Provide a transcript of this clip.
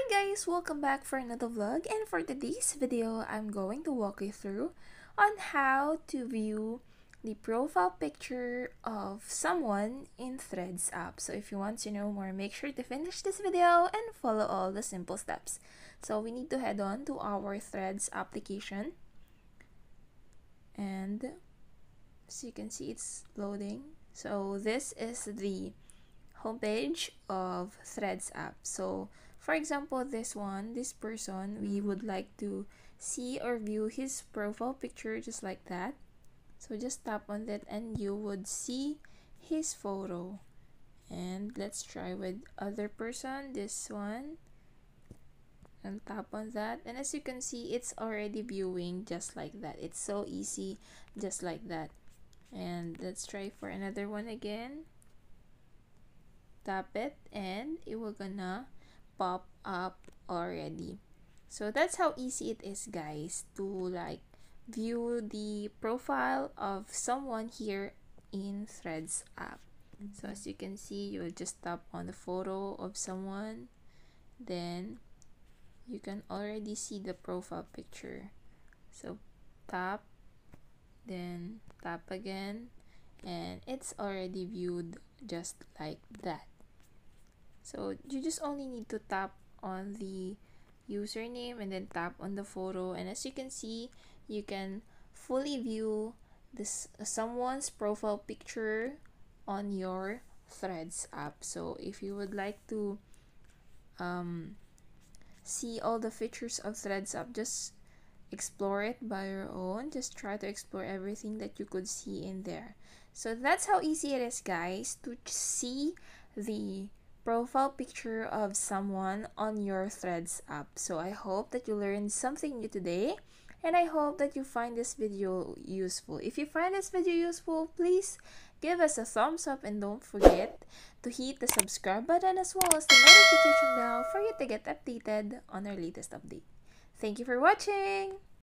guys, welcome back for another vlog, and for today's video I'm going to walk you through on how to view the profile picture of someone in Threads app. So if you want to know more, make sure to finish this video and follow all the simple steps. So we need to head on to our Threads application, and as you can see, it's loading. So this is the homepage of Threads app. So for example, this person, we would like to see or view his profile picture just like that. So just tap on that and you would see his photo. And let's try with other person, this one, and tap on that, and as you can see, it's already viewing just like that. It's so easy, just like that. And let's try for another one again. Tap it and it will gonna pop up already. So that's how easy it is, guys, to view the profile of someone here in Threads app. So as you can see, you will just tap on the photo of someone, then you can already see the profile picture. So tap, then tap again, and it's already viewed just like that. So you just only need to tap on the username and then tap on the photo, and as you can see, you can fully view this someone's profile picture on your Threads app. So if you would like to see all the features of Threads app, just explore it by your own. Just try to explore everything that you could see in there. So that's how easy it is, guys, to see the profile picture of someone on your Threads app. So I hope that you learned something new today, and I hope that you find this video useful. If you find this video useful, please give us a thumbs up and don't forget to hit the subscribe button as well as the notification bell for you to get updated on our latest update. Thank you for watching!